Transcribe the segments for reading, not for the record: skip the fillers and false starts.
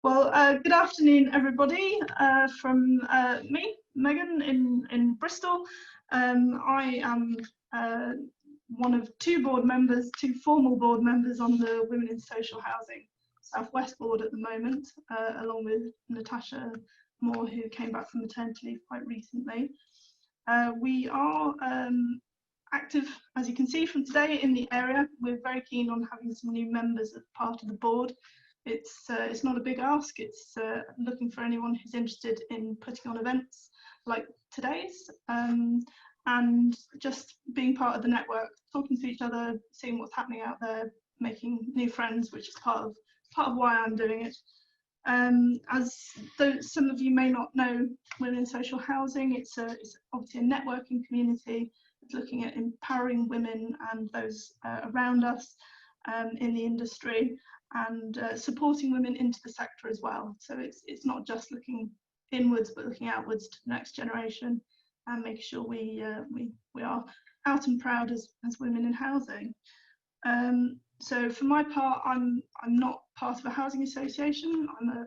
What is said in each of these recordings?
Well, good afternoon, everybody. From me, Megan, in Bristol. I am one of two formal board members on the Women in Social Housing South West board at the moment, along with Natasha Moore, who came back from maternity leave quite recently. We are active, as you can see from today, in the area. We're very keen on having some new members as part of the board. It's not a big ask. It's looking for anyone who's interested in putting on events like today's, and just being part of the network, talking to each other, seeing what's happening out there, making new friends, which is part of why I'm doing it. As though some of you may not know, Women in Social Housing, it's obviously a networking community. It's looking at empowering women and those around us in the industry, and supporting women into the sector as well. So it's not just looking inwards, but looking outwards to the next generation, and making sure we are out and proud as women in housing. So for my part, I'm not part of a housing association. I'm a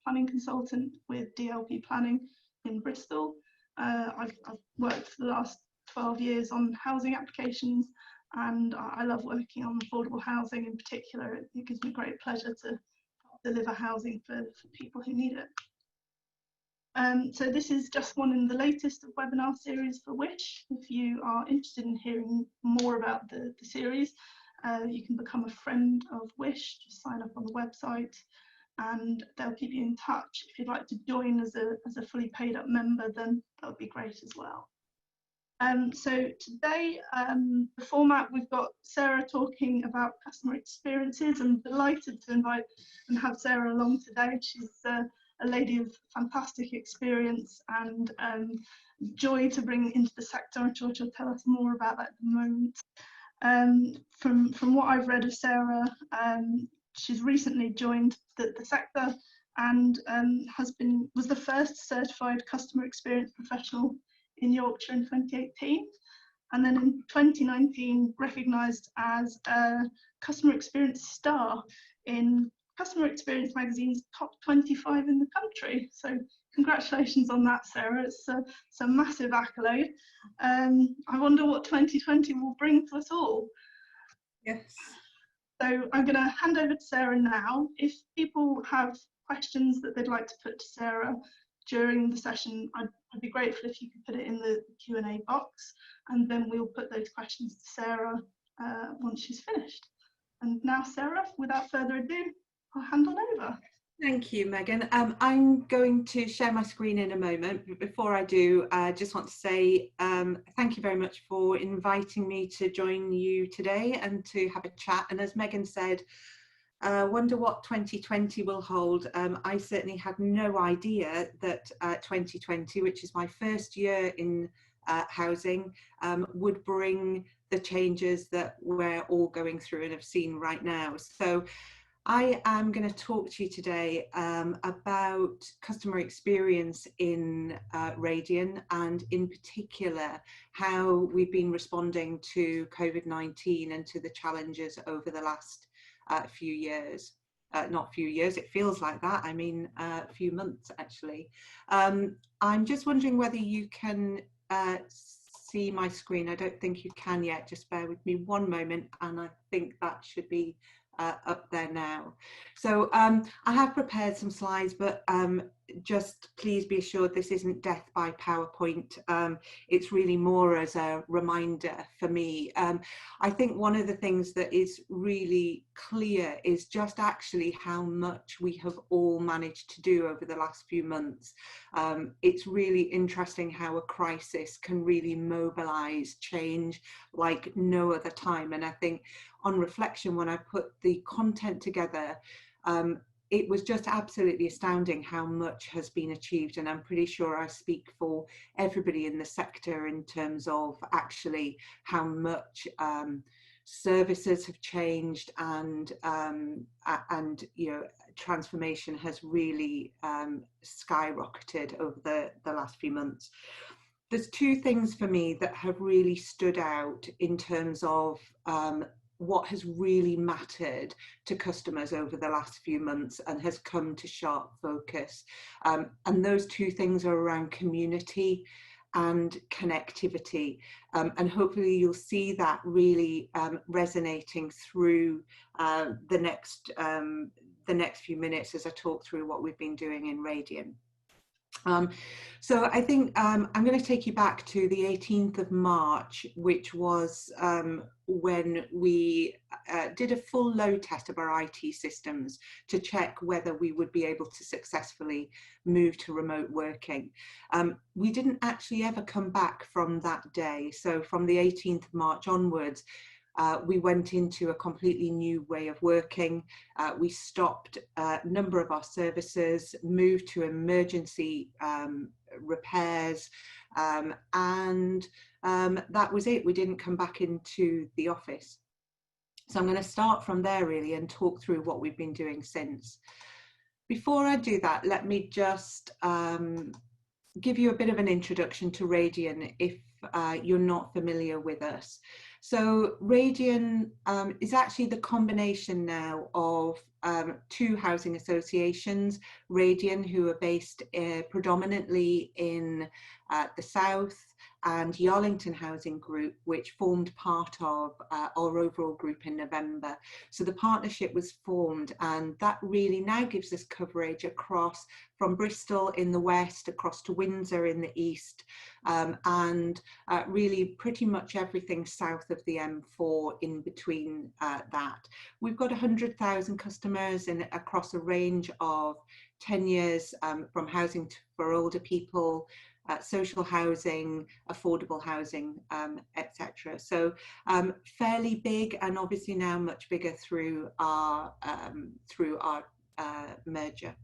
planning consultant with DLP Planning in Bristol. I've worked for the last 12 years on housing applications, and I love working on affordable housing in particular. It gives me great pleasure to deliver housing for people who need it. So this is just one in the latest webinar series for Wish. If you are interested in hearing more about the series, you can become a friend of Wish. Just sign up on the website and they'll keep you in touch. If you'd like to join as a fully paid up member, then that would be great as well. So today, the format, we've got Sarah talking about customer experiences. I'm delighted to invite and have Sarah along today. She's a lady of fantastic experience and joy to bring into the sector. I'm sure she'll tell us more about that at the moment. From what I've read of Sarah, she's recently joined the sector and was the first certified customer experience professional in Yorkshire in 2018, and then in 2019 recognised as a customer experience star in Customer Experience Magazine's top 25 in the country. So congratulations on that, Sarah. It's a massive accolade. I wonder what 2020 will bring to us all. Yes. So I'm going to hand over to Sarah now. If people have questions that they'd like to put to Sarah during the session, I'd be grateful if you could put it in the Q&A box, and then we'll put those questions to Sarah once she's finished. And now, Sarah, without further ado, I'll hand on over. Thank you, Megan. I'm going to share my screen in a moment, but before I do, I just want to say thank you very much for inviting me to join you today and to have a chat. And as Megan said, wonder what 2020 will hold. I certainly had no idea that 2020, which is my first year in housing, would bring the changes that we're all going through and have seen right now. So I am going to talk to you today about customer experience in Radian, and in particular how we've been responding to COVID-19 and to the challenges over the last few years. Not few years, it feels like that. I mean, a few months actually. I'm just wondering whether you can see my screen. I don't think you can yet. Just bear with me one moment, and I think that should be up there now. So I have prepared some slides, but just please be assured this isn't death by PowerPoint. It's really more as a reminder for me. I think one of the things that is really clear is just actually how much we have all managed to do over the last few months. It's really interesting how a crisis can really mobilize change like no other time. And I think on reflection, when I put the content together, it was just absolutely astounding how much has been achieved, and I'm pretty sure I speak for everybody in the sector in terms of actually how much services have changed, and you know, transformation has really skyrocketed over the last few months. There's two things for me that have really stood out in terms of what has really mattered to customers over the last few months and has come to sharp focus. And those two things are around community and connectivity. And hopefully you'll see that really resonating through the next few minutes as I talk through what we've been doing in Radian. So I think I'm going to take you back to the 18th of March, which was when we did a full load test of our IT systems to check whether we would be able to successfully move to remote working. We didn't actually ever come back from that day. So from the 18th of March onwards, we went into a completely new way of working. We stopped a number of our services, moved to emergency repairs, and that was it. We didn't come back into the office. So I'm going to start from there really and talk through what we've been doing since. Before I do that, let me just give you a bit of an introduction to Radian if you're not familiar with us. So Radian is actually the combination now of two housing associations, Radian, who are based predominantly in the south, and Yarlington Housing Group, which formed part of our overall group in November. So the partnership was formed, and that really now gives us coverage across from Bristol in the west, across to Windsor in the east, and really pretty much everything south of the M4 in between that. We've got 100,000 customers across a range of tenures, from housing for older people, social housing, affordable housing, etc. So fairly big, and obviously now much bigger through our merger.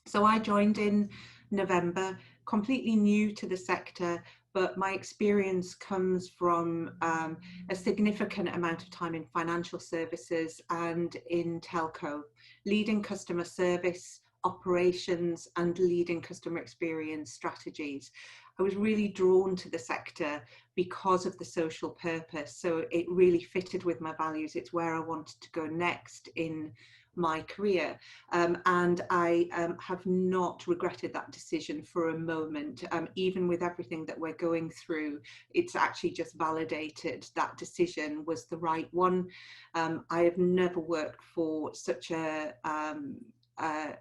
So I joined in November, completely new to the sector, but my experience comes from a significant amount of time in financial services and in telco, leading customer service, operations, and leading customer experience strategies. I was really drawn to the sector because of the social purpose. So it really fitted with my values. It's where I wanted to go next in my career, and I have not regretted that decision for a moment. Even with everything that we're going through, it's actually just validated that decision was the right one. I have never worked for such a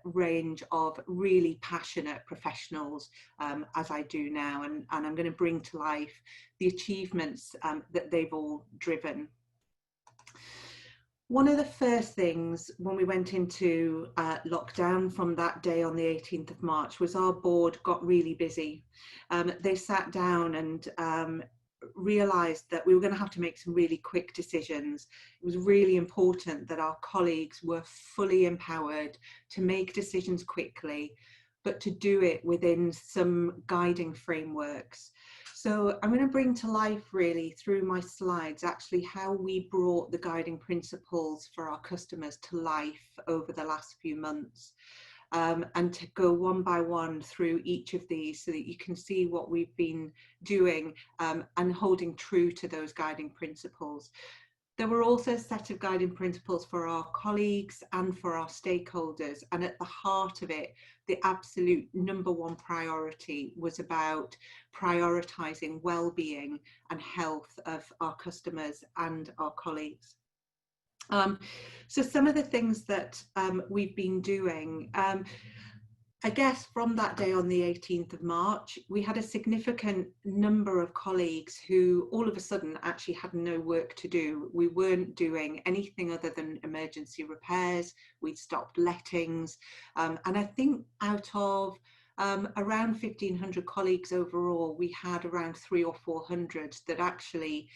range of really passionate professionals as I do now, and I'm going to bring to life the achievements that they've all driven. One of the first things when we went into lockdown from that day on the 18th of March was our board got really busy. They sat down and realised that we were going to have to make some really quick decisions. It was really important that our colleagues were fully empowered to make decisions quickly, but to do it within some guiding frameworks. So I'm going to bring to life really through my slides actually how we brought the guiding principles for our customers to life over the last few months, and to go one by one through each of these so that you can see what we've been doing and holding true to those guiding principles. There were also a set of guiding principles for our colleagues and for our stakeholders, and at the heart of it, the absolute number one priority was about prioritising well-being and health of our customers and our colleagues. So some of the things that we've been doing, I guess from that day on the 18th of March, we had a significant number of colleagues who all of a sudden actually had no work to do. We weren't doing anything other than emergency repairs. We'd stopped lettings. And I think out of around 1,500 colleagues overall, we had around 300 or 400 that actually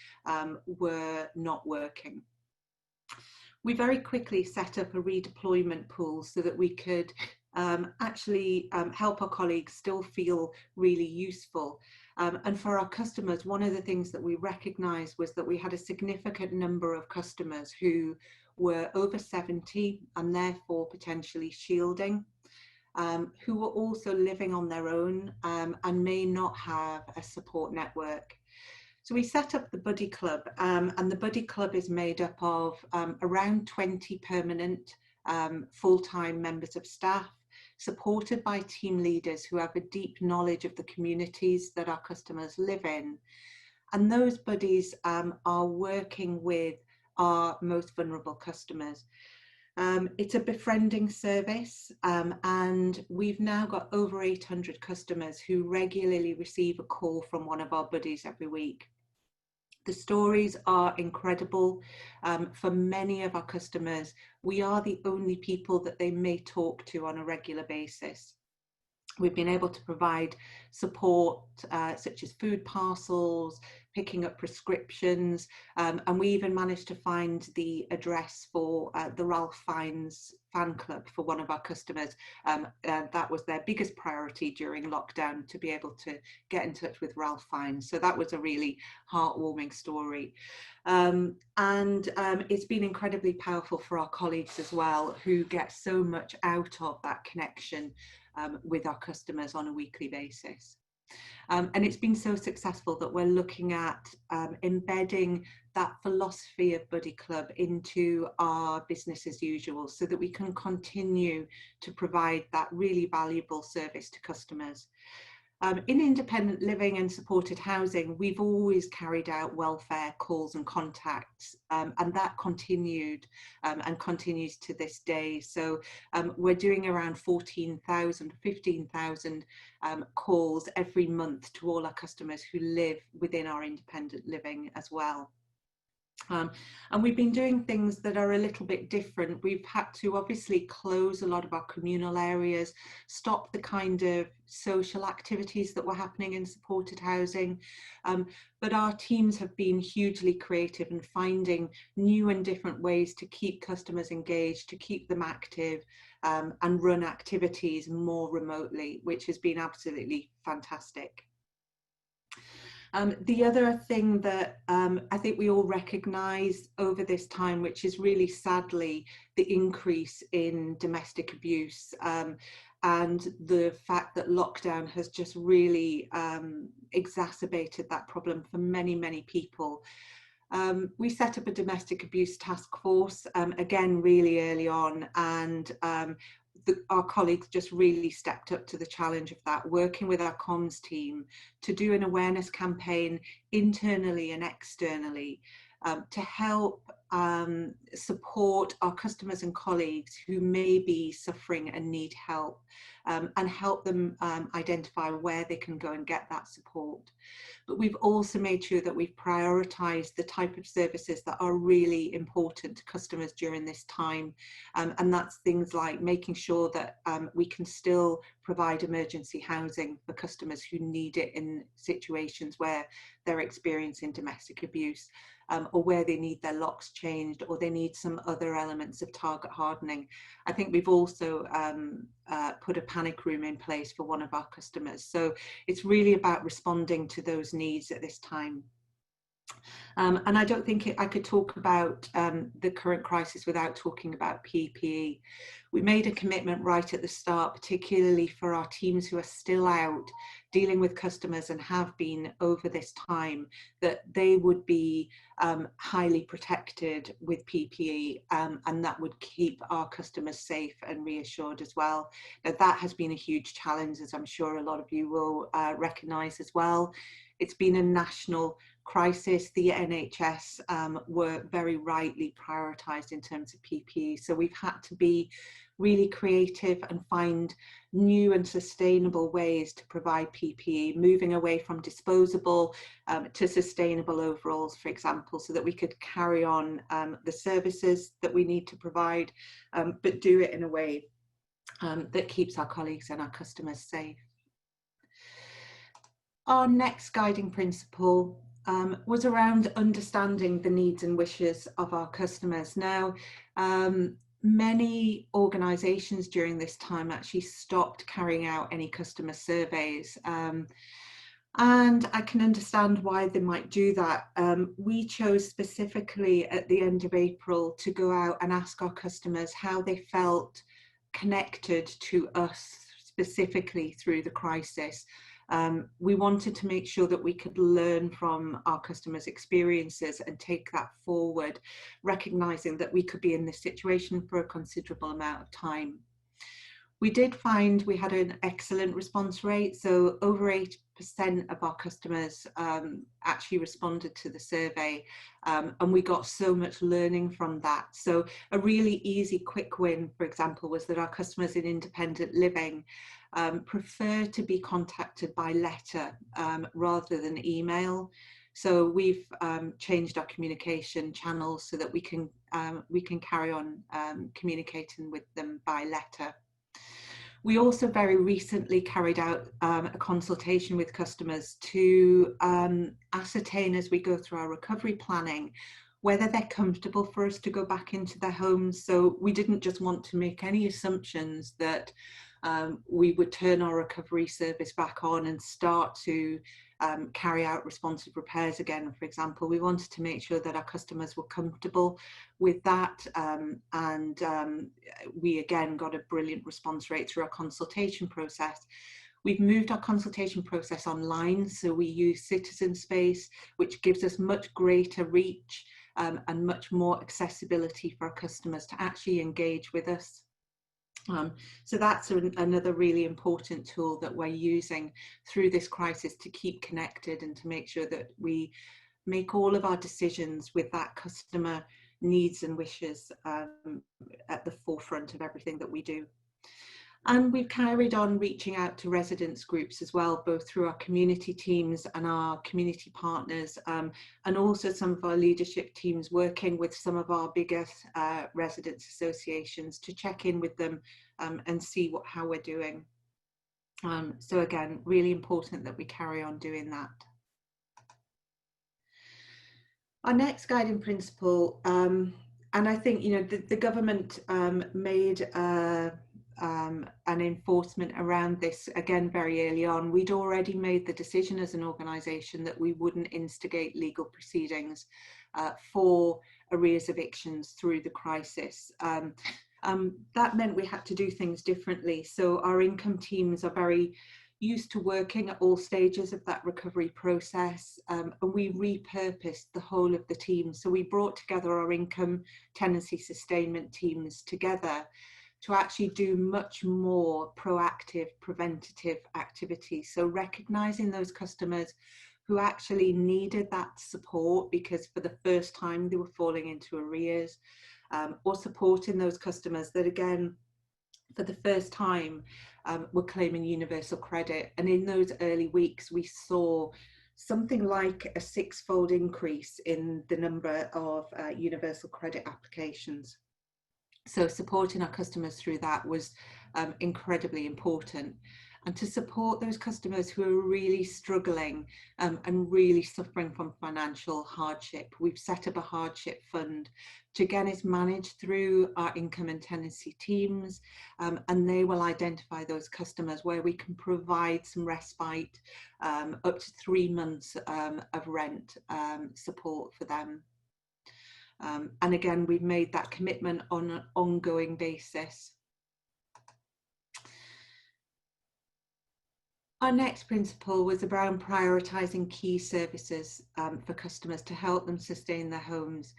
were not working. We very quickly set up a redeployment pool so that we could actually help our colleagues still feel really useful. And for our customers, one of the things that we recognised was that we had a significant number of customers who were over 70 and therefore potentially shielding, who were also living on their own and may not have a support network. So we set up the Buddy Club, and the Buddy Club is made up of around 20 permanent full-time members of staff, supported by team leaders who have a deep knowledge of the communities that our customers live in. And those buddies are working with our most vulnerable customers. It's a befriending service, and we've now got over 800 customers who regularly receive a call from one of our buddies every week. The stories are incredible. For many of our customers, we are the only people that they may talk to on a regular basis. We've been able to provide support such as food parcels, picking up prescriptions, and we even managed to find the address for the Ralph Fiennes fan club for one of our customers. That was their biggest priority during lockdown, to be able to get in touch with Ralph Fiennes. So that was a really heartwarming story. It's been incredibly powerful for our colleagues as well, who get so much out of that connection with our customers on a weekly basis. And it's been so successful that we're looking at embedding that philosophy of Buddy Club into our business as usual, so that we can continue to provide that really valuable service to customers. In independent living and supported housing, we've always carried out welfare calls and contacts, and that continued and continues to this day. So we're doing around 14,000, 15,000 calls every month to all our customers who live within our independent living as well. And we've been doing things that are a little bit different. We've had to obviously close a lot of our communal areas, stop the kind of social activities that were happening in supported housing. But our teams have been hugely creative in finding new and different ways to keep customers engaged, to keep them active, and run activities more remotely, which has been absolutely fantastic. The other thing that I think we all recognise over this time, which is really sadly the increase in domestic abuse, and the fact that lockdown has just really exacerbated that problem for many, many people. We set up a domestic abuse task force, again, really early on, and our colleagues just really stepped up to the challenge of that, working with our comms team to do an awareness campaign internally and externally to help support our customers and colleagues who may be suffering and need help, and help them identify where they can go and get that support. But we've also made sure that we've prioritised the type of services that are really important to customers during this time, and that's things like making sure that we can still provide emergency housing for customers who need it in situations where they're experiencing domestic abuse, or where they need their locks changed, or they need some other elements of target hardening. I think we've also put a panic room in place for one of our customers. So it's really about responding to those needs at this time. And I don't think I could talk about the current crisis without talking about PPE. We made a commitment right at the start, particularly for our teams who are still out dealing with customers and have been over this time, that they would be highly protected with PPE, and that would keep our customers safe and reassured as well. Now, that has been a huge challenge, as I'm sure a lot of you will recognise as well. It's been a national crisis. The NHS were very rightly prioritised in terms of PPE. So we've had to be really creative and find new and sustainable ways to provide PPE, moving away from disposable to sustainable overalls, for example, so that we could carry on the services that we need to provide, but do it in a way that keeps our colleagues and our customers safe. Our next guiding principle was around understanding the needs and wishes of our customers. Now, many organisations during this time actually stopped carrying out any customer surveys, and I can understand why they might do that. We chose specifically at the end of April to go out and ask our customers how they felt connected to us specifically through the crisis. We wanted to make sure that we could learn from our customers' experiences and take that forward, recognizing that we could be in this situation for a considerable amount of time. We did find we had an excellent response rate, so over 80% of our customers actually responded to the survey, and we got so much learning from that. So a really easy, quick win, for example, was that our customers in independent living prefer to be contacted by letter rather than email. So we've changed our communication channels so that we can carry on communicating with them by letter. We also very recently carried out a consultation with customers to ascertain, as we go through our recovery planning, whether they're comfortable for us to go back into their homes. So we didn't just want to make any assumptions that we would turn our recovery service back on and start to carry out responsive repairs again, for example. We wanted to make sure that our customers were comfortable with that, and we again got a brilliant response rate through our consultation process. We've moved our consultation process online, so we use Citizen Space, which gives us much greater reach and much more accessibility for our customers to actually engage with us. So that's another really important tool that we're using through this crisis to keep connected and to make sure that we make all of our decisions with that customer needs and wishes at the forefront of everything that we do. And we've carried on reaching out to residents groups as well, both through our community teams and our community partners, and also some of our leadership teams working with some of our biggest residents associations to check in with them and see how we're doing. So again, really important that we carry on doing that. Our next guiding principle, and I think, you know, the government made an enforcement around this again very early on. We'd already made the decision as an organisation that we wouldn't instigate legal proceedings for arrears evictions through the crisis. That meant we had to do things differently. So our income teams are very used to working at all stages of that recovery process, and we repurposed the whole of the team. So we brought together our income tenancy sustainment teams together to actually do much more proactive, preventative activity. So recognising those customers who actually needed that support because for the first time they were falling into arrears, or supporting those customers that again, for the first time, were claiming universal credit. And in those early weeks, we saw something like a 6-fold increase in the number of universal credit applications. So supporting our customers through that was incredibly important. And to support those customers who are really struggling and really suffering from financial hardship, we've set up a hardship fund, which again is managed through our income and tenancy teams, and they will identify those customers where we can provide some respite, up to 3 months of rent support for them. And again, we've made that commitment on an ongoing basis. Our next principle was around prioritising key services for customers to help them sustain their homes.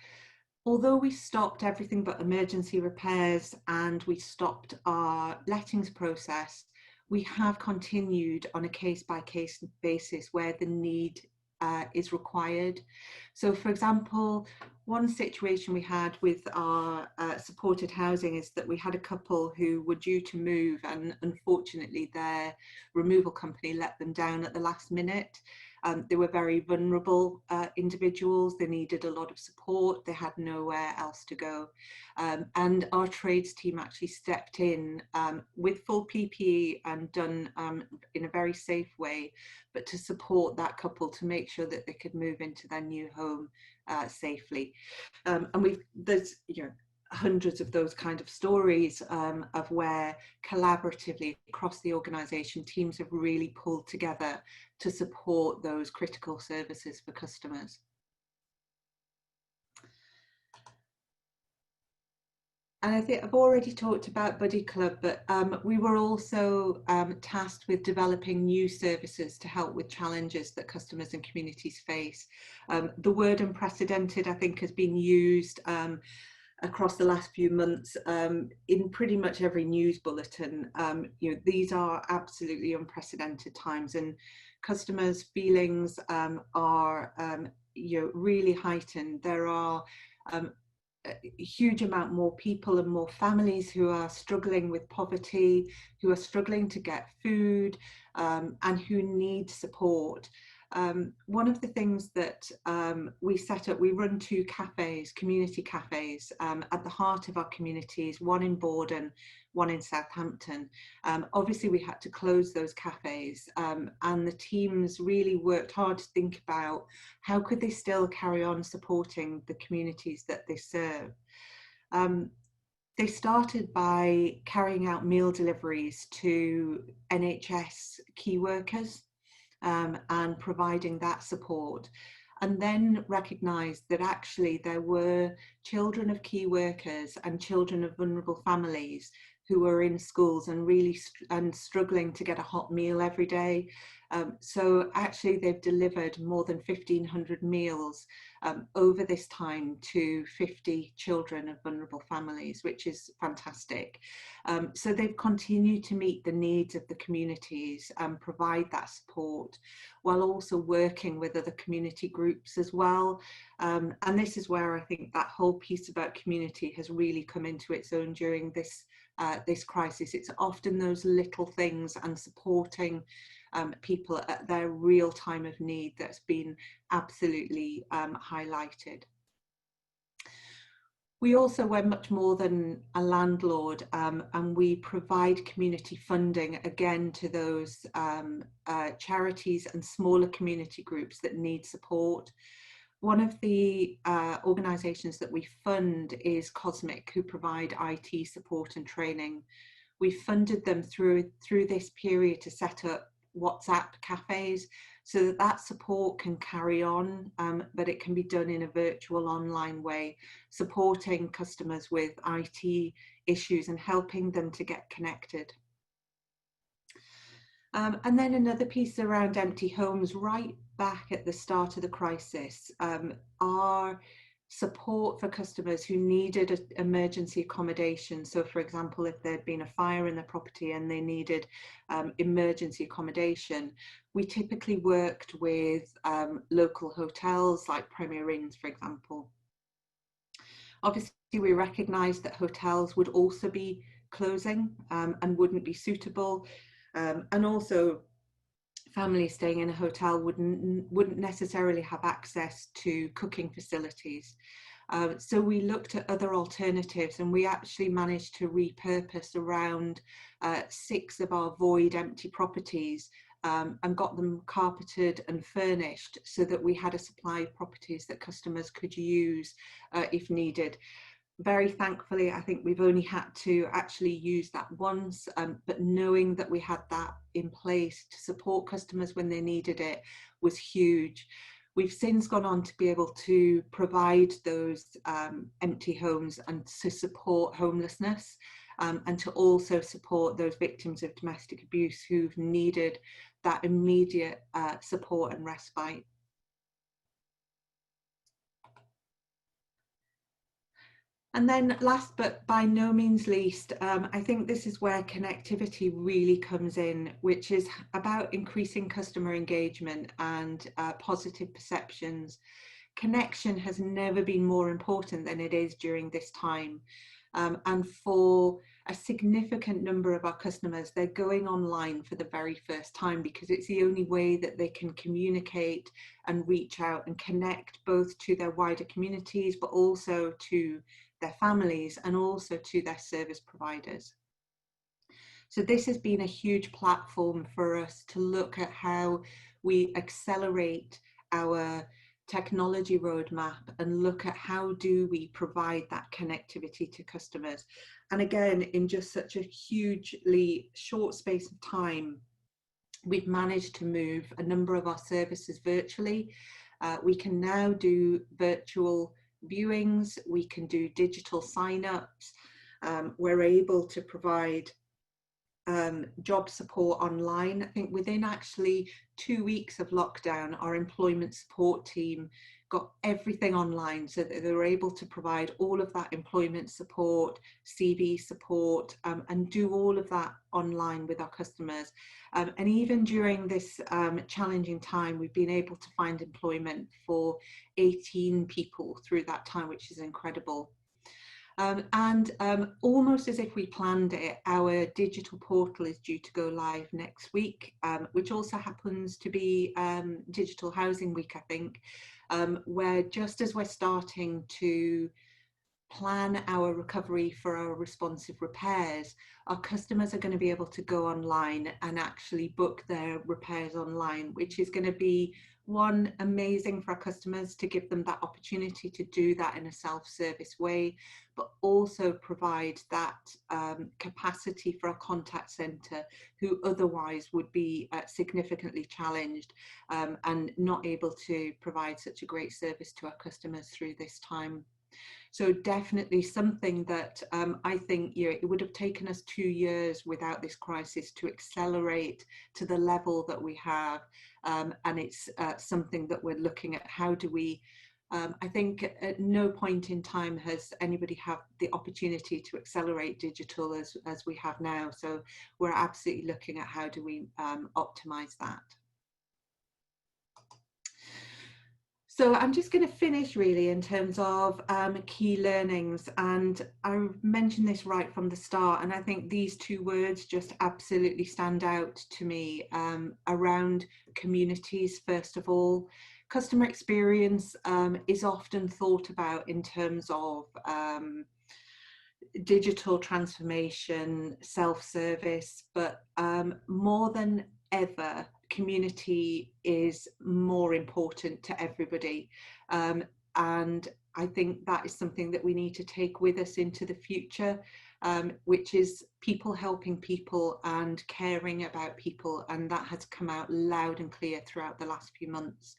Although we stopped everything but emergency repairs and we stopped our lettings process, we have continued on a case-by-case basis where the need is required. So for example, one situation we had with our supported housing is that we had a couple who were due to move, and unfortunately their removal company let them down at the last minute. They were very vulnerable individuals. They needed a lot of support. They had nowhere else to go. And our trades team actually stepped in with full PPE and done in a very safe way, but to support that couple to make sure that they could move into their new home safely. And there's, you know, hundreds of those kind of stories of where collaboratively across the organisation teams have really pulled together to support those critical services for customers. And I think I've already talked about Buddy Club, but we were also tasked with developing new services to help with challenges that customers and communities face. The word unprecedented, I think, has been used across the last few months in pretty much every news bulletin. You know, these are absolutely unprecedented times, and customers' feelings are you know, really heightened. There are a huge amount more people and more families who are struggling with poverty, who are struggling to get food, and who need support. One of the things that we set up, we run 2 cafes, community cafes, at the heart of our communities, one in Borden, one in Southampton. Obviously we had to close those cafes, and the teams really worked hard to think about how could they still carry on supporting the communities that they serve. They started by carrying out meal deliveries to NHS key workers, and providing that support, and then recognised that actually there were children of key workers and children of vulnerable families who were in schools and really struggling to get a hot meal every day. So actually they've delivered more than 1,500 meals over this time to 50 children of vulnerable families, which is fantastic. So they've continued to meet the needs of the communities and provide that support, while also working with other community groups as well. And this is where I think that whole piece about community has really come into its own during this crisis. It's often those little things and supporting people at their real time of need that's been absolutely highlighted. We also were much more than a landlord, and we provide community funding again to those charities and smaller community groups that need support. One of the organisations that we fund is Cosmic, who provide IT support and training. We funded them through this period to set up WhatsApp cafes so that that support can carry on, but it can be done in a virtual online way, supporting customers with IT issues and helping them to get connected. And then another piece around empty homes. Right back at the start of the crisis, our support for customers who needed emergency accommodation. So for example, if there'd been a fire in the property and they needed emergency accommodation, we typically worked with local hotels like Premier Inns, for example. Obviously, we recognised that hotels would also be closing and wouldn't be suitable. And also families staying in a hotel wouldn't necessarily have access to cooking facilities. So we looked at other alternatives, and we actually managed to repurpose around 6 of our void empty properties and got them carpeted and furnished so that we had a supply of properties that customers could use if needed. Very thankfully, I think we've only had to actually use that once, but knowing that we had that in place to support customers when they needed it was huge. We've since gone on to be able to provide those empty homes and to support homelessness, and to also support those victims of domestic abuse who've needed that immediate support and respite. And then last but by no means least, I think this is where connectivity really comes in, which is about increasing customer engagement and positive perceptions. Connection has never been more important than it is during this time. And for a significant number of our customers, they're going online for the very first time because it's the only way that they can communicate and reach out and connect both to their wider communities, but also to their families and also to their service providers. So this has been a huge platform for us to look at how we accelerate our technology roadmap and look at how do we provide that connectivity to customers. And again, in just such a hugely short space of time, we've managed to move a number of our services virtually. We can now do virtual viewings, we can do digital sign-ups, we're able to provide job support online. I think within actually 2 weeks of lockdown, our employment support team got everything online so that they were able to provide all of that employment support, CV support, and do all of that online with our customers. And even during this challenging time, we've been able to find employment for 18 people through that time, which is incredible. Almost as if we planned it, our digital portal is due to go live next week, which also happens to be Digital Housing Week, I think, where just as we're starting to plan our recovery for our responsive repairs, our customers are going to be able to go online and actually book their repairs online, which is going to be one, amazing for our customers to give them that opportunity to do that in a self-service way, but also provide that capacity for a contact centre who otherwise would be significantly challenged and not able to provide such a great service to our customers through this time. So definitely something that I think, you know, it would have taken us 2 years without this crisis to accelerate to the level that we have. And it's something that we're looking at. How do we, I think at no point in time has anybody had the opportunity to accelerate digital as we have now. So we're absolutely looking at how do we optimize that. So I'm just going to finish really in terms of key learnings, and I mentioned this right from the start, and I think these 2 words just absolutely stand out to me around communities. First of all, customer experience is often thought about in terms of digital transformation, self-service, but more than ever, community is more important to everybody. And I think that is something that we need to take with us into the future, which is people helping people and caring about people. And that has come out loud and clear throughout the last few months.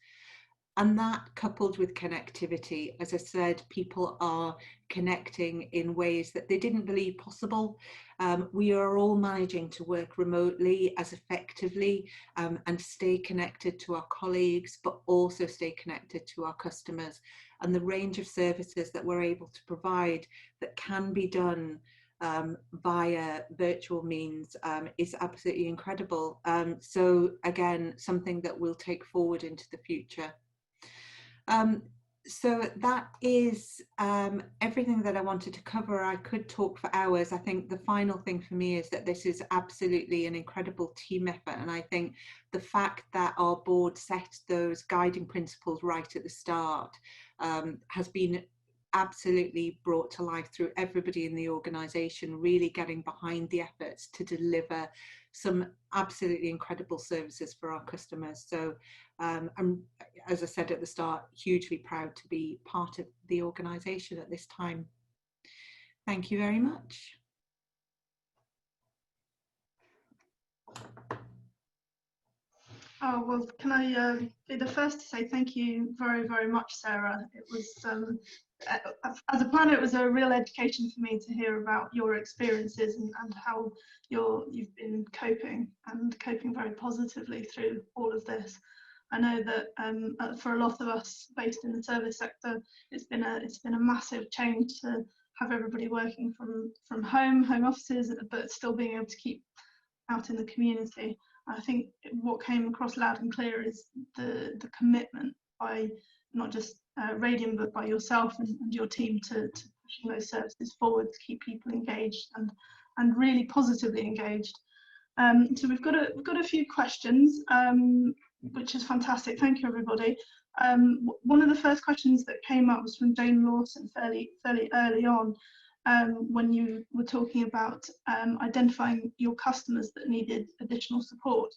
And that coupled with connectivity, as I said, people are connecting in ways that they didn't believe possible. We are all managing to work remotely as effectively and stay connected to our colleagues, but also stay connected to our customers. And the range of services that we're able to provide that can be done via virtual means is absolutely incredible. So again, something that we'll take forward into the future. So that is everything that I wanted to cover. I could talk for hours. I think the final thing for me is that this is absolutely an incredible team effort, and I think the fact that our board set those guiding principles right at the start has been absolutely brought to life through everybody in the organisation, really getting behind the efforts to deliver some absolutely incredible services for our customers. So I'm, as I said at the start, hugely proud to be part of the organisation at this time. Thank you very much. Oh, well, can I be the first to say thank you very, very much, Sarah. It was, as a planner, it was a real education for me to hear about your experiences and how you've been coping very positively through all of this. I know that for a lot of us based in the service sector, it's been a massive change to have everybody working from home offices, but still being able to keep out in the community. I think what came across loud and clear is the commitment by not just Radian, but by yourself and your team to pushing those services forward to keep people engaged and really positively engaged. So we've got a few questions, which is fantastic. Thank you, everybody. One of the first questions that came up was from Jane Lawson fairly early on, when you were talking about identifying your customers that needed additional support.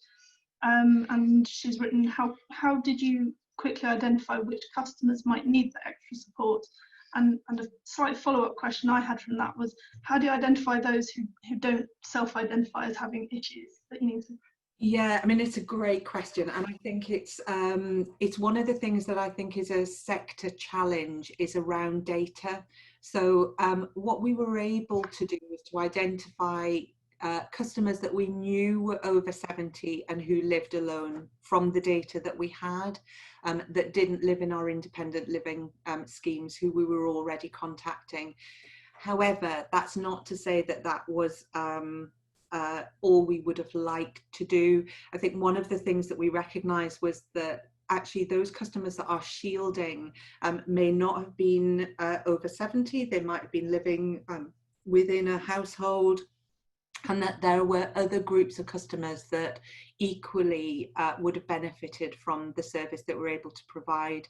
And she's written, how did you quickly identify which customers might need the extra support? And a slight follow-up question I had from that was, how do you identify those who don't self-identify as having issues that you need to Yeah, I mean, it's a great question, and I think it's one of the things that I think is a sector challenge is around data. So what we were able to do was to identify customers that we knew were over 70 and who lived alone from the data that we had, that didn't live in our independent living schemes, who we were already contacting. However, that's not to say that that was all we would have liked to do. I think one of the things that we recognised was that actually those customers that are shielding may not have been over 70, they might have been living within a household, and that there were other groups of customers that equally would have benefited from the service that we're able to provide.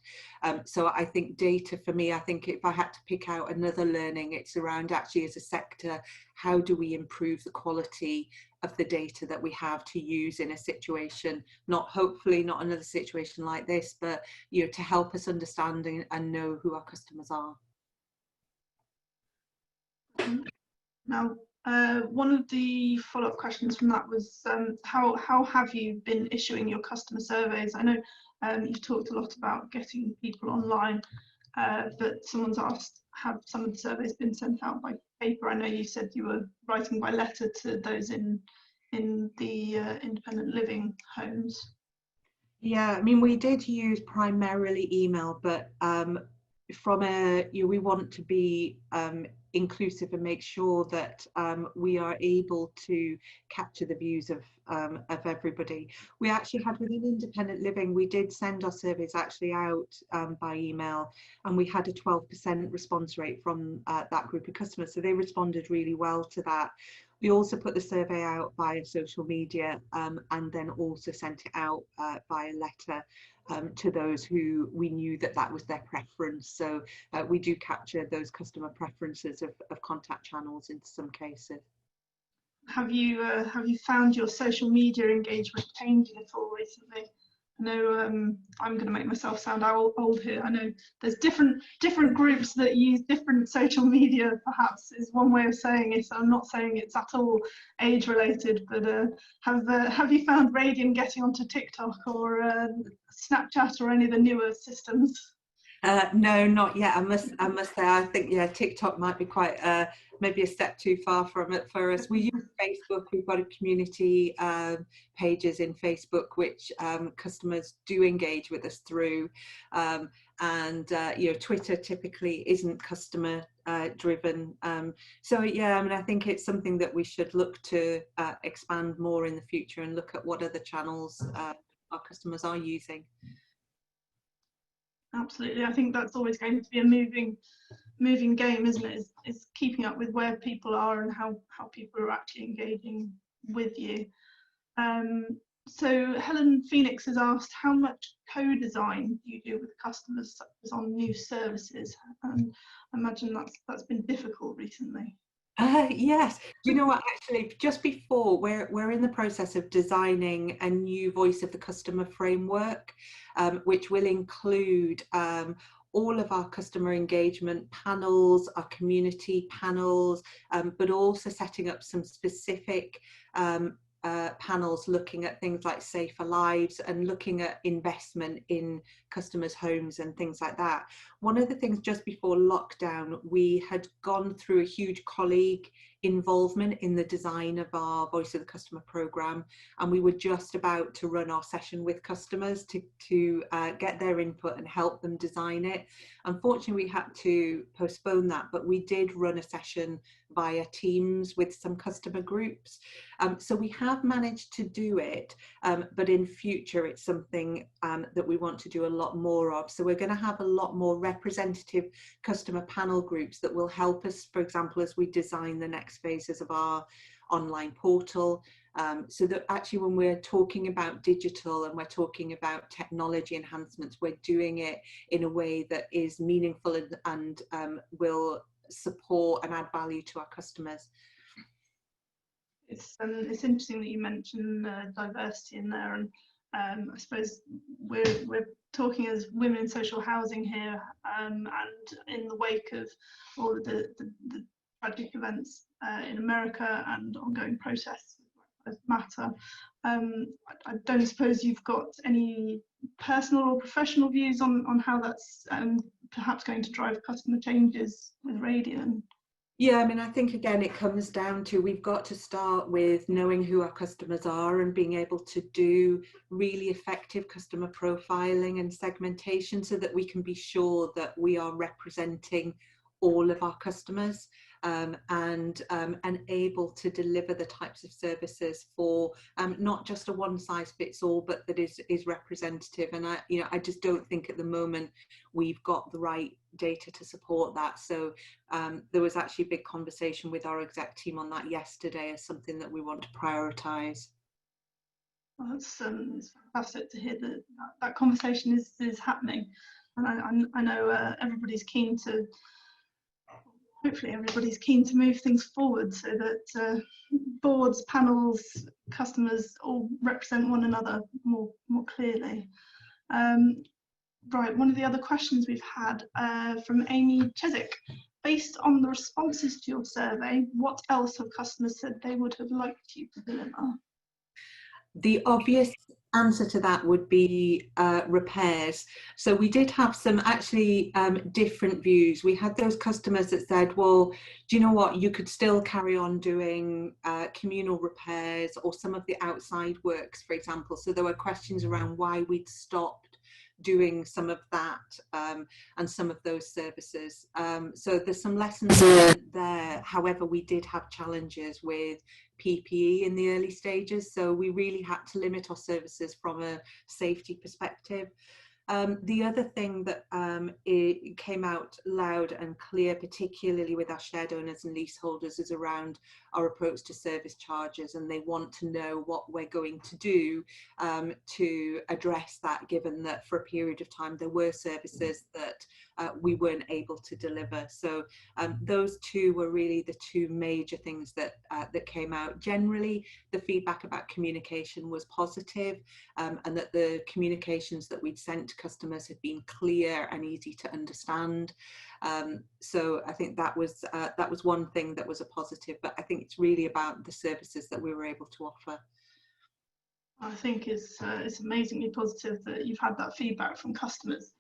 So I think data for me, I think if I had to pick out another learning, it's around actually as a sector, how do we improve the quality of the data that we have to use in a situation, not hopefully not another situation like this, but to help us understand and know who our customers are. Now, one of the follow-up questions from that was how have you been issuing your customer surveys? I know you've talked a lot about getting people online, but someone's asked, have some of the surveys been sent out by paper? I know you said you were writing by letter to those in the independent living homes. Yeah, I mean, we did use primarily email, but from we want to be inclusive and make sure that we are able to capture the views of everybody. We actually had within independent living, we did send our surveys actually out by email, and we had a 12% response rate from that group of customers, so they responded really well to that. We also put the survey out via social media and then also sent it out via letter to those who we knew that was their preference. So we do capture those customer preferences of contact channels in some cases. Have you found your social media engagement changing at all recently? I know I'm going to make myself sound old here. I know there's different groups that use different social media, perhaps is one way of saying it. I'm not saying it's at all age related, but have you found Radian getting onto TikTok or Snapchat or any of the newer systems? No, not yet. I must say, I think TikTok might be quite maybe a step too far from it for us. We use Facebook. We've got a community pages in Facebook which customers do engage with us through, and Twitter typically isn't customer driven. So yeah, I mean, I think it's something that we should look to expand more in the future and look at what other channels our customers are using. Absolutely, I think that's always going to be a moving game, isn't it? Is keeping up with where people are and how people are actually engaging with you. So Helen Phoenix has asked, how much co-design do you do with customers, such as on new services? And I imagine that's been difficult recently. Yes, do you know what, actually just before we're in the process of designing a new voice of the customer framework, which will include all of our customer engagement panels, our community panels, but also setting up some specific panels looking at things like safer lives and looking at investment in customers' homes and things like that. One of the things just before lockdown, we had gone through a huge colleague involvement in the design of our Voice of the Customer programme, and we were just about to run our session with customers to get their input and help them design it. Unfortunately, we had to postpone that, but we did run a session via Teams with some customer groups. So we have managed to do it, but in future it's something that we want to do a lot more of. So we're going to have a lot more representative customer panel groups that will help us, for example, as we design the next phases of our online portal. So that actually when we're talking about digital and we're talking about technology enhancements, we're doing it in a way that is meaningful and will support and add value to our customers. It's interesting that you mentioned diversity in there, and I suppose we're talking as women in social housing here, and in the wake of all of the tragic events in America and ongoing protests with Black both matter. I don't suppose you've got any personal or professional views on how that's perhaps going to drive customer changes with Radian. Yeah, I mean, I think again, it comes down to we've got to start with knowing who our customers are and being able to do really effective customer profiling and segmentation so that we can be sure that we are representing all of our customers and able to deliver the types of services for not just a one size fits all, but that is representative. And I just don't think at the moment we've got the right data to support that. So there was actually a big conversation with our exec team on that yesterday as something that we want to prioritise. Well, it's fantastic to hear that conversation is happening, and I know everybody's keen to. Hopefully, everybody's keen to move things forward so that boards, panels, customers all represent one another more clearly. Right, one of the other questions we've had from Amy Chesick. Based on the responses to your survey, what else have customers said they would have liked you to deliver? The obvious answer to that would be repairs. So we did have some actually different views. We had those customers that said, well, do you know what, you could still carry on doing communal repairs or some of the outside works, for example. So there were questions around why we'd stopped doing some of that and some of those services. So there's some lessons learned there. However, we did have challenges with PPE in the early stages, so we really had to limit our services from a safety perspective. The other thing that it came out loud and clear, particularly with our shared owners and leaseholders, is around our approach to service charges, and they want to know what we're going to do to address that, given that for a period of time there were services that we weren't able to deliver. So those two were really the two major things that came out. Generally, the feedback about communication was positive, and that the communications that we'd sent to customers had been clear and easy to understand. So I think that was one thing that was a positive, but I think it's really about the services that we were able to offer. I think it's amazingly positive that you've had that feedback from customers.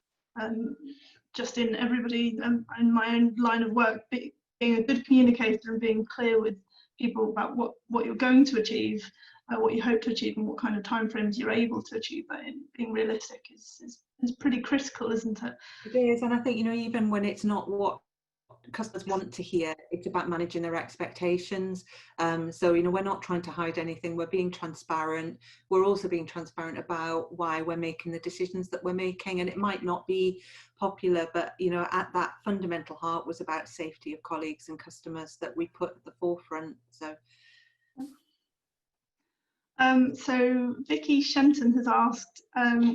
Just in everybody in my own line of work, being a good communicator and being clear with people about what you're going to achieve, what you hope to achieve, and what kind of timeframes you're able to achieve that in. Being realistic is pretty critical, isn't it? It is, and I think, even when it's not what customers want to hear, it's about managing their expectations. So we're not trying to hide anything, we're being transparent. We're also being transparent about why we're making the decisions that we're making, and it might not be popular, but at that fundamental heart was about safety of colleagues and customers that we put at the forefront. So Vicky Shenton has asked,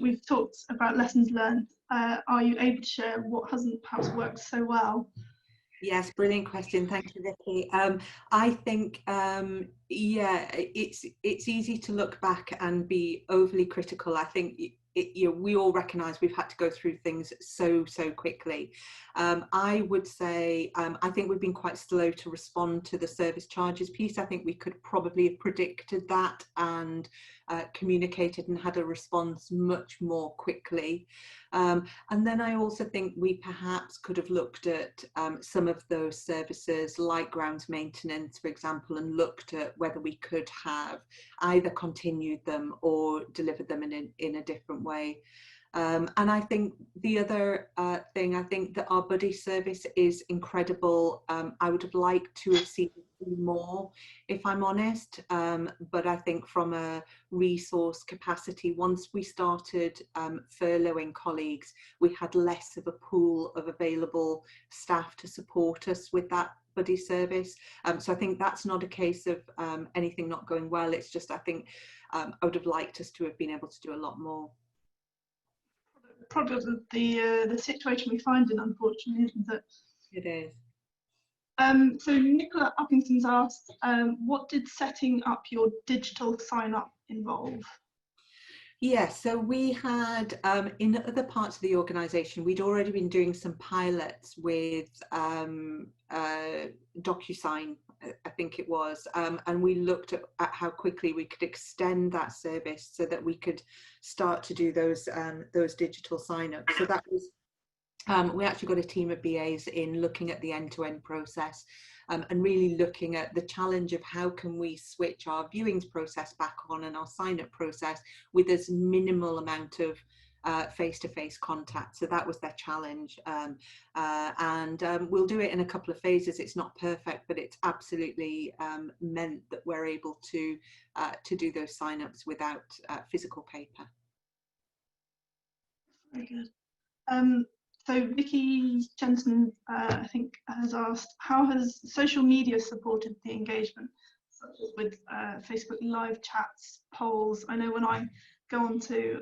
we've talked about lessons learned, are you able to share what hasn't perhaps worked so well? Yes, brilliant question. Thank you, Vicky. I think, it's easy to look back and be overly critical. I think we all recognise we've had to go through things so quickly. I would say I think we've been quite slow to respond to the service charges piece. I think we could probably have predicted that and communicated and had a response much more quickly. And then I also think we perhaps could have looked at some of those services like grounds maintenance, for example, and looked at whether we could have either continued them or delivered them in a different way. And I think the other thing, I think that our buddy service is incredible. I would have liked to have seen more, if I'm honest, but I think from a resource capacity, once we started furloughing colleagues, we had less of a pool of available staff to support us with that buddy service. So I think that's not a case of anything not going well. It's just, I think I would have liked us to have been able to do a lot more. Product of the situation we find in, unfortunately, isn't it? It is. So Nicola Uppington's asked, what did setting up your digital sign-up involve? Yes, so we had, in other parts of the organisation, we'd already been doing some pilots with DocuSign I think it was, and we looked at how quickly we could extend that service so that we could start to do those digital sign-ups. So that was, we actually got a team of BAs in looking at the end-to-end process, and really looking at the challenge of how can we switch our viewings process back on and our sign-up process with as minimal amount of face-to-face contact. So that was their challenge, and we'll do it in a couple of phases. It's not perfect, but it's absolutely meant that we're able to do those sign-ups without physical paper. Very good. So Vicky Jensen, I think, has asked, how has social media supported the engagement, such as with Facebook live chats, polls? I know when I go onto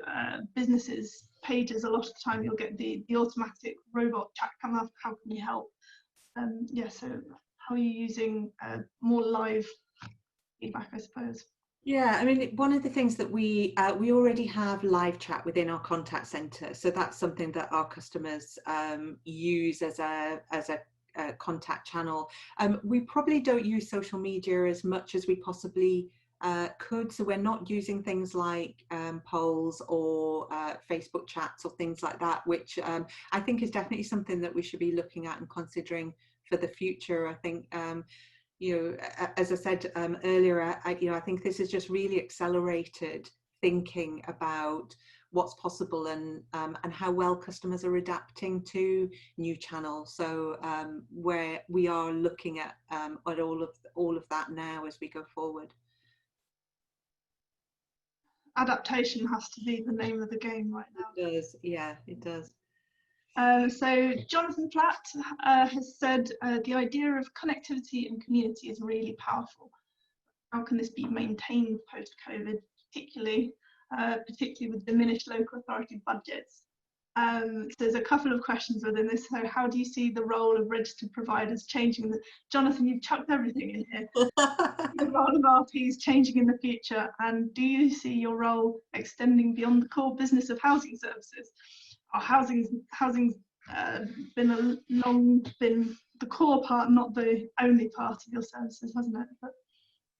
businesses pages, a lot of the time you'll get the automatic robot chat come up, how can we help? Yeah, so how are you using more live feedback, I suppose? Yeah, I mean, one of the things that we already have live chat within our contact center, so that's something that our customers use as a contact channel. We probably don't use social media as much as we possibly could, so we're not using things like polls or Facebook chats or things like that, which I think is definitely something that we should be looking at and considering for the future. I think you know, as I said earlier, I think this has just really accelerated thinking about what's possible and how well customers are adapting to new channels. So where we are looking at all of that now as we go forward. Adaptation has to be the name of the game right now. It does, yeah, it does. So Jonathan Platt has said the idea of connectivity and community is really powerful. How can this be maintained post-COVID, particularly with diminished local authority budgets? So there's a couple of questions within this. So how do you see the role of registered providers changing? Jonathan, you've chucked everything in here. The role of RPs changing in the future, and do you see your role extending beyond the core business of housing services? Housing's long been the core part, not the only part of your services, hasn't it? But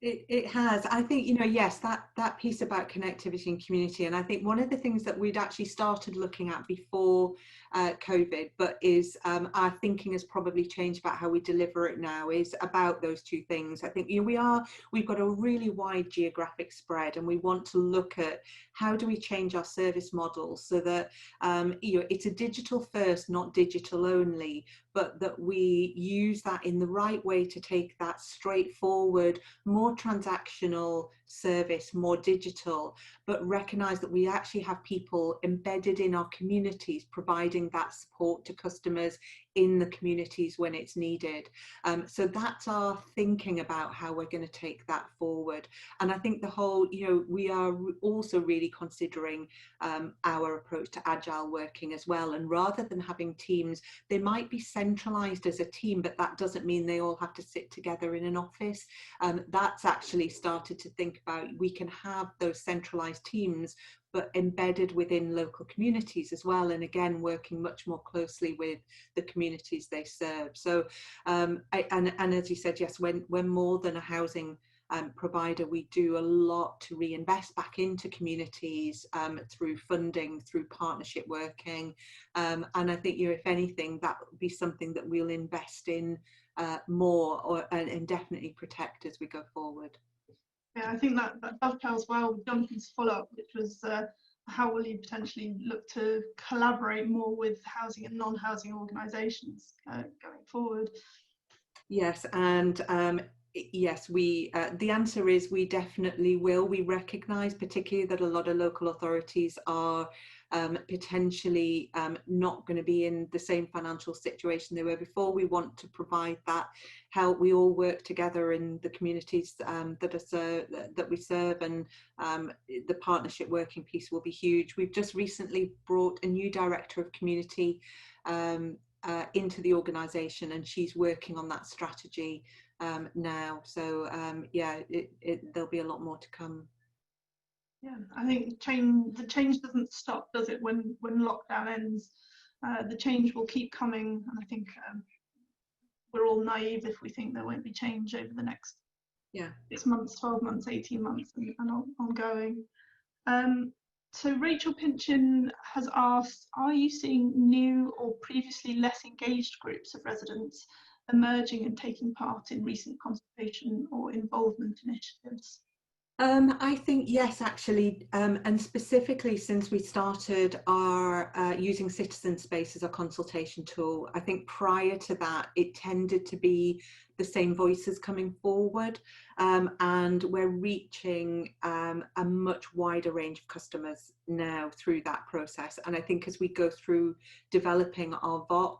it has. I think, you know, yes, that piece about connectivity and community, and I think one of the things that we'd actually started looking at before COVID, but is our thinking has probably changed about how we deliver it now, is about those two things. I think, you know, we've got a really wide geographic spread, and we want to look at how do we change our service model so that you know, it's a digital first, not digital only, but that we use that in the right way to take that straightforward, more transactional service, more digital, but recognize that we actually have people embedded in our communities providing that support to customers in the communities when it's needed. So that's our thinking about how we're going to take that forward. And I think the whole, you know, we are also really considering our approach to agile working as well. And rather than having teams, they might be centralized as a team, but that doesn't mean they all have to sit together in an office. That's actually started to think about, we can have those centralized teams but embedded within local communities as well, and again working much more closely with the communities they serve. So and as you said, yes, when we're more than a housing provider, we do a lot to reinvest back into communities through funding, through partnership working, and I think, you know, if anything, that would be something that we'll invest in more and definitely protect as we go forward. yeah, I think that dovetails well with Jonathan's follow-up, which was how will you potentially look to collaborate more with housing and non-housing organisations going forward? Yes, and yes, we the answer is we definitely will. We recognise particularly that a lot of local authorities are potentially not going to be in the same financial situation they were before. We want to provide that help. We all work together in the communities that we serve, and the partnership working piece will be huge. We've just recently brought a new director of community into the organisation, and she's working on that strategy now. So yeah, there'll be a lot more to come. Yeah, I think the change doesn't stop, does it? When lockdown ends, the change will keep coming, and I think we're all naive if we think there won't be change over the next 6 months, 12 months, 18 months, and ongoing. So Rachel Pinchin has asked, are you seeing new or previously less engaged groups of residents emerging and taking part in recent consultation or involvement initiatives? I think yes, actually, and specifically since we started our using Citizen Space as a consultation tool, I think prior to that it tended to be the same voices coming forward, and we're reaching a much wider range of customers now through that process. And I think as we go through developing our VOC,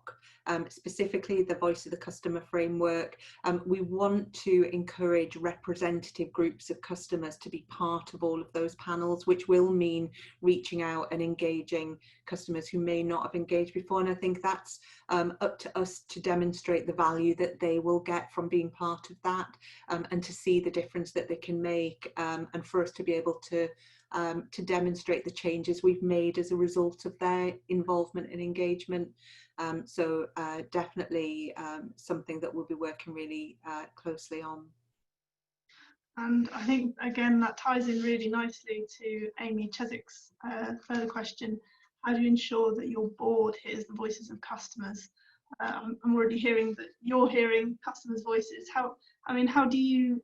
specifically the Voice of the Customer framework, we want to encourage representative groups of customers to be part of all of those panels, which will mean reaching out and engaging customers who may not have engaged before. And I think that's up to us to demonstrate the value that they will get from being part of that, and to see the difference that they can make, and for us to be able to demonstrate the changes we've made as a result of their involvement and engagement. So definitely something that we'll be working really closely on. And I think, again, that ties in really nicely to Amy Cheswick's further question. How do you ensure that your board hears the voices of customers? I'm already hearing that you're hearing customers' voices. How do you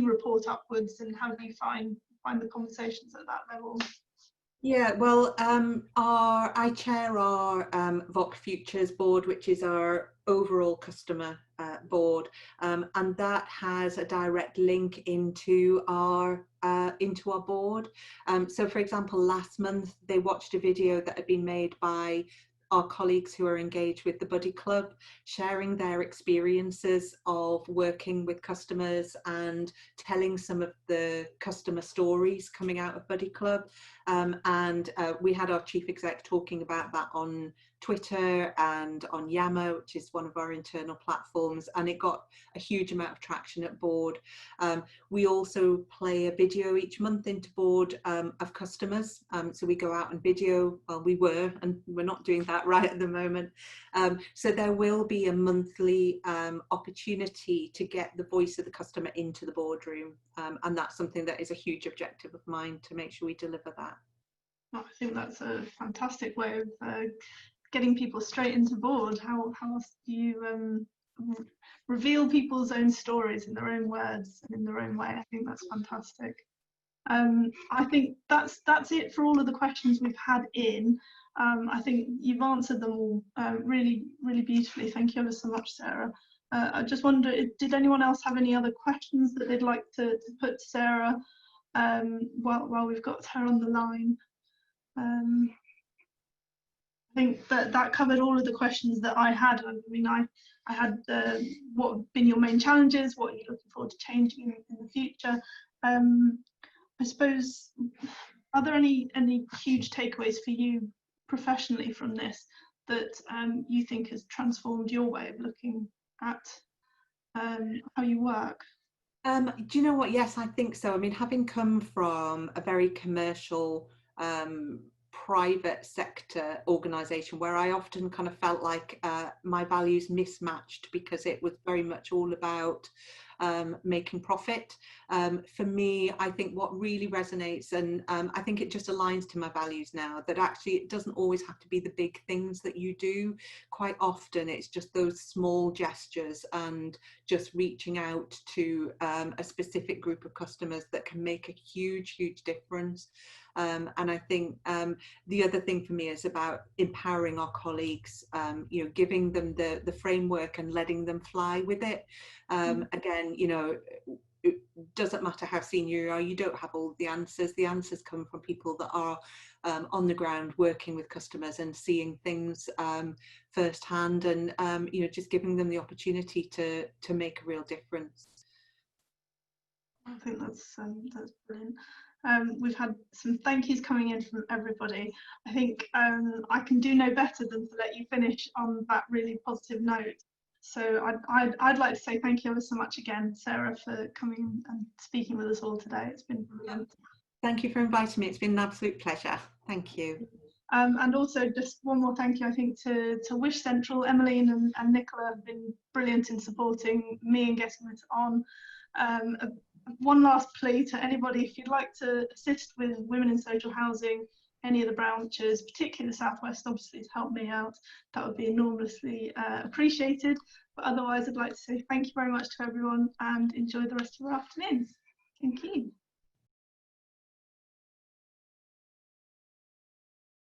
report upwards, and how do you find the conversations at that level? Yeah, well, I chair our VOC Futures board, which is our overall customer board, and that has a direct link into our board. So, for example, last month they watched a video that had been made by our colleagues who are engaged with the Buddy Club, sharing their experiences of working with customers and telling some of the customer stories coming out of Buddy Club. And we had our chief exec talking about that on Twitter and on Yammer, which is one of our internal platforms, and it got a huge amount of traction at board. We also play a video each month into board of customers. So we go out and video, well, we were, and we're not doing that right at the moment. So there will be a monthly opportunity to get the voice of the customer into the boardroom. And that's something that is a huge objective of mine, to make sure we deliver that. I think that's a fantastic way of getting people straight into board. How else do you reveal people's own stories in their own words and in their own way? I think that's fantastic. I think that's it for all of the questions we've had in. I think you've answered them all really, really beautifully. Thank you ever so much, Sarah. I just wonder, did anyone else have any other questions that they'd like to put to Sarah while we've got her on the line? I think that covered all of the questions that I had. I mean, I had what have been your main challenges, what are you looking forward to changing in the future. I suppose, are there any huge takeaways for you professionally from this that you think has transformed your way of looking at how you work? Do you know what? Yes, I think so. I mean, having come from a very commercial private sector organisation where I often kind of felt like my values mismatched, because it was very much all about making profit. For me, I think what really resonates, and I think it just aligns to my values now, that actually it doesn't always have to be the big things that you do. Quite often it's just those small gestures and just reaching out to a specific group of customers that can make a huge difference. And I think the other thing for me is about empowering our colleagues, you know, giving them the framework and letting them fly with it. Again, you know, it doesn't matter how senior you are, you don't have all the answers. The answers come from people that are on the ground working with customers and seeing things firsthand, and you know, just giving them the opportunity to make a real difference. I think that's brilliant. We've had some thank yous coming in from everybody. I think I can do no better than to let you finish on that really positive note. So I'd like to say thank you ever so much again, Sarah, for coming and speaking with us all today. It's been brilliant. Thank you for inviting me. It's been an absolute pleasure. Thank you. And also just one more thank you, I think, to Wish Central. Emmeline and Nicola have been brilliant in supporting me and getting this on. One last plea to anybody, if you'd like to assist with women in social housing, any of the branches, particularly the Southwest, obviously, to help me out, that would be enormously appreciated. But otherwise, I'd like to say thank you very much to everyone and enjoy the rest of your afternoons. Thank you.